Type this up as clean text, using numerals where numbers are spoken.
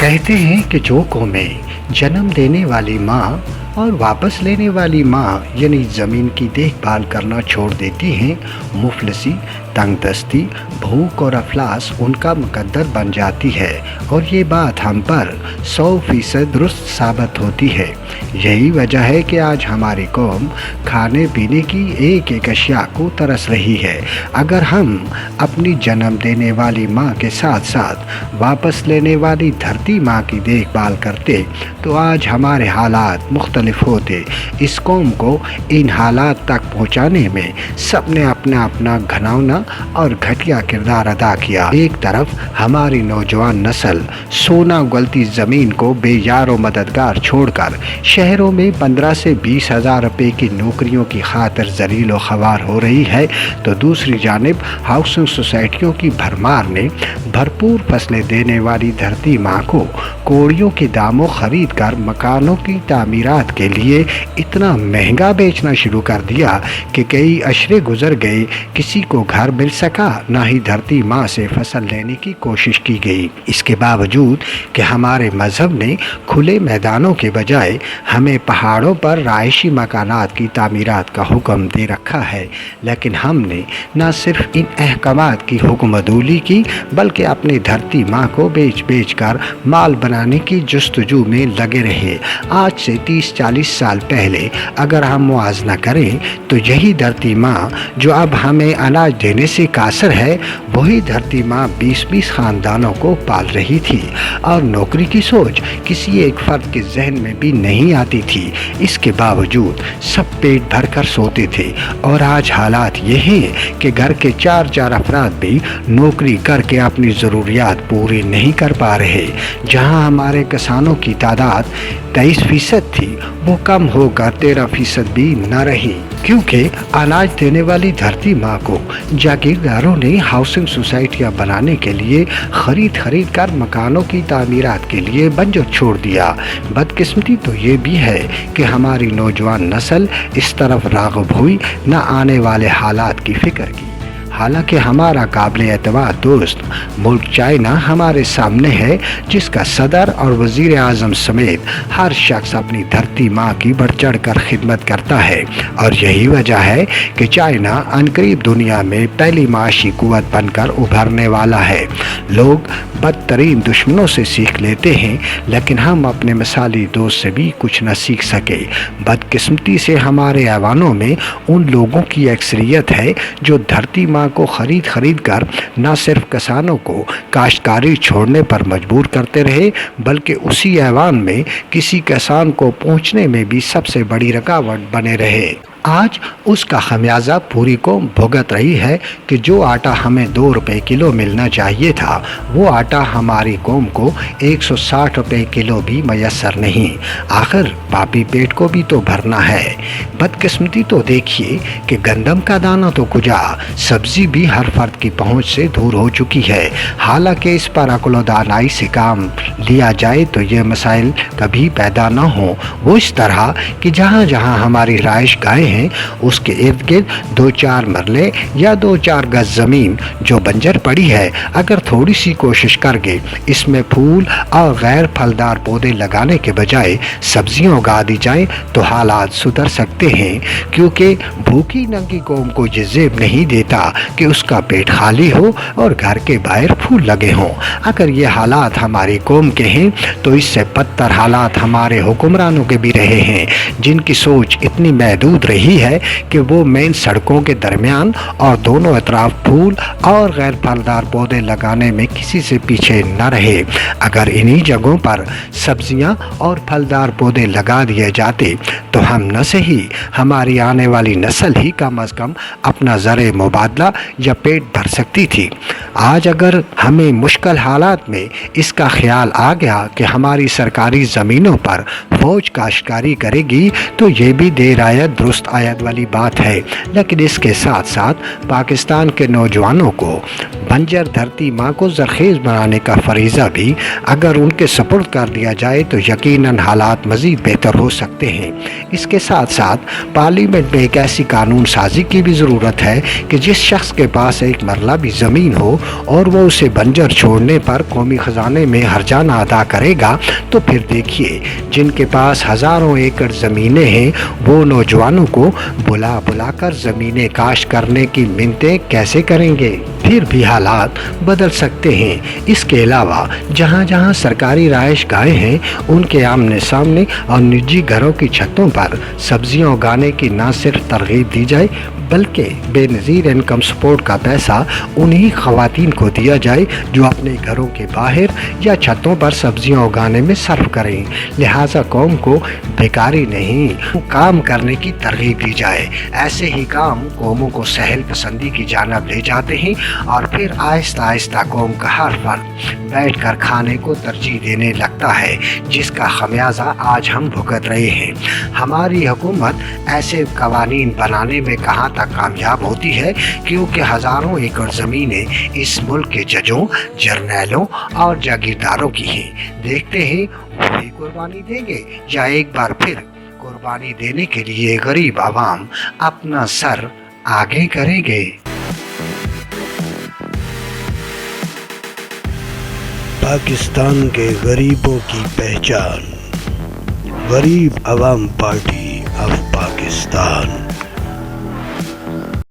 कहते हैं कि जो कौमें जन्म देने वाली माँ और वापस लेने वाली माँ यानी ज़मीन की देखभाल करना छोड़ देती हैं, मुफलिसी, तंगदस्ती, भूख और अफलास उनका मुकद्दर बन जाती है। और ये बात हम पर 100% दुरुस्त साबित होती है। यही वजह है कि आज हमारी कौम खाने पीने की एक एक अशिया को तरस रही है। अगर हम अपनी जन्म देने वाली माँ के साथ साथ वापस लेने वाली धरती माँ की देखभाल करते तो आज हमारे हालात मुख्तलिफ होते। इस कौम को इन हालात तक पहुँचाने में सब ने अपना अपना घिनौना और घटिया किरदार अदा किया। एक तरफ हमारी नौजवान नस्ल सोना गलती ज़मीन को बेयारो मददगार छोड़कर शहरों में 15 से 20 हज़ार रुपये की नौकरियों की खातिर जलील व ख्वार हो रही है, तो दूसरी जानिब हाउसिंग सोसाइटियों की भरमार ने भरपूर फसलें देने वाली धरती माँ को कौड़ियों के दामों खरीद कर मकानों की तामीरात के लिए इतना महंगा बेचना शुरू कर दिया कि कई अशरे गुजर गए, किसी को घर मिल सका ना ही धरती माँ से फसल लेने की कोशिश की गई। इसके बावजूद कि हमारे मज़हब ने खुले मैदानों के बजाय हमें पहाड़ों पर राइशी मकानात की तामीरात का हुक्म दे रखा है, लेकिन हमने न सिर्फ इन अहकामात की हुक्मदूली की बल्कि अपनी धरती माँ को बेच बेच कर माल बनाने की जस्तजू में लगे रहे। आज से 30-40 साल पहले अगर हम मुआवजा करें तो यही धरती माँ जो अब हमें अनाज देने से कासर है, वही धरती माँ 20-20 ख़ानदानों को पाल रही थी और नौकरी की सोच किसी एक फ़र्द के जहन में भी नहीं आती थी। इसके बावजूद सब पेट भर कर सोते थे और आज हालात ये हैं कि घर के 4 अफराद भी नौकरी करके अपनी ज़रूरियात पूरी नहीं कर पा रहे। जहाँ हमारे किसानों की तादाद 23% थी, वो कम होकर 13% भी न रही, क्योंकि अनाज देने वाली धरती माँ को जागीरदारों ने हाउसिंग सोसाइटियाँ बनाने के लिए खरीद कर मकानों की तामीरात के लिए बंजर छोड़ दिया। बदकिस्मती तो ये भी है कि हमारी नौजवान नस्ल इस तरफ राग़िब हुई न आने वाले हालात की फ़िक्र की। हालांकि हमारा काबिल एतबार दोस्त मुल्क चाइना हमारे सामने है, जिसका सदर और वज़ीर आज़म समेत हर शख्स अपनी धरती माँ की बढ़ चढ़ कर खिदमत करता है। और यही वजह है कि चाइना अनकरीब दुनिया में पहली माशी कुव्वत बनकर उभरने वाला है। लोग बदतरीन दुश्मनों से सीख लेते हैं, लेकिन हम अपने मिसाली दोस्त से भी कुछ न सीख सके। बदकिस्मती से हमारे ऐवानों में उन लोगों की अक्सरियत है जो धरती माँ को खरीद कर न सिर्फ किसानों को काश्तकारी छोड़ने पर मजबूर करते रहे, बल्कि उसी ऐवान में किसी किसान को पहुँचने में भी सबसे बड़ी रुकावट बने रहे। आज उसका खमियाजा पूरी कौम भुगत रही है कि जो आटा हमें 2 रुपये किलो मिलना चाहिए था, वो आटा हमारी कौम को 160 रुपये किलो भी मैसर नहीं। आखिर पापी पेट को भी तो भरना है। बदकिस्मती तो देखिए कि गंदम का दाना तो कुजा, सब्जी भी हर फर्द की पहुंच से दूर हो चुकी है। हालांकि इस पर अक्ल व दानाई से काम लिया जाए तो ये मसाइल कभी पैदा न हो। वो इस तरह कि जहाँ जहाँ हमारी राइश गाहें उसके इर्द गिर्द 2-4 मरले या 2-4 गज ज़मीन जो बंजर पड़ी है, अगर थोड़ी सी कोशिश करके इसमें फूल और गैर फलदार पौधे लगाने के बजाय सब्जियां उगा दी जाएं तो हालात सुधर सकते हैं। क्योंकि भूखी नंगी कौम को ये ज़ेब नहीं देता कि उसका पेट खाली हो और घर के बाहर फूल लगे हों। अगर ये हालात हमारी कौम के हैं तो इससे बदतर हालात हमारे हुक्मरानों के भी रहे हैं, जिनकी सोच इतनी महदूद रही है कि वो मेन सड़कों के दरमियान और दोनों अतराफ फूल और गैर फलदार पौधे लगाने में किसी से पीछे न रहे। अगर इन्हीं जगहों पर सब्जियां और फलदार पौधे लगा दिए जाते तो हम न सही हमारी आने वाली नस्ल ही कम अज़ कम अपना ज़र मुबादला या पेट भर सकती थी। आज अगर हमें मुश्किल हालात में इसका ख्याल आ गया कि हमारी सरकारी ज़मीनों पर फ़ौज काश्तकारी करेगी तो ये भी देर आयत दुरुस्त आयत वाली बात है। लेकिन इसके साथ साथ पाकिस्तान के नौजवानों को बंजर धरती माँ को ज़रख़ेज़ बनाने का फरीज़ा भी अगर उनके सपुर्द कर दिया जाए तो यकीनन हालात मज़ीद बेहतर हो सकते हैं। इसके साथ साथ पार्लियामेंट में एक ऐसी कानून साजी की भी ज़रूरत है कि जिस शख्स के पास एक मरला भी ज़मीन हो और वो उसे बंजर छोड़ने पर कौमी ख़जाने में हर्जा ना ना अदा करेगा तो फिर देखिए जिनके पास हज़ारों एकड़ ज़मीनें हैं वो नौजवानों को बुला बुला कर ज़मीनें काश करने की मिन्नतें कैसे करेंगे। फिर भी हालात बदल सकते हैं। इसके अलावा जहाँ जहाँ सरकारी रिहाइश गाहें हैं उनके आमने सामने और निजी घरों की छतों पर सब्जियां उगाने की न सिर्फ तरगीब दी जाए बल्कि बेनज़ीर इनकम सपोर्ट का पैसा उन्हीं ख़वातीन को दिया जाए जो अपने घरों के बाहर या छतों पर सब्जियां उगाने में सर्फ करें। लिहाजा कौम को बेकारी नहीं काम करने की तरगीब दी जाए। ऐसे ही काम कौमों को सहल पसंदी की जानिब ले जाते हैं और फिर आहिस्ता आहिस्ता कौम का हर फर्द बैठ कर खाने को तरजीह देने लगता है, जिसका खमियाजा आज हम भुगत रहे हैं। हमारी हुकूमत ऐसे कवानीन बनाने में कहाँ तक कामयाब होती है, क्योंकि हज़ारों एकड़ ज़मीनें इस मुल्क के जजों, जर्नैलों और जागीरदारों की हैं। देखते हैं वो भी कुर्बानी देंगे या एक बार फिर कुर्बानी देने के लिए गरीब आवाम अपना सर आगे करेंगे। पाकिस्तान के गरीबों की पहचान, गरीब अवाम पार्टी ऑफ पाकिस्तान।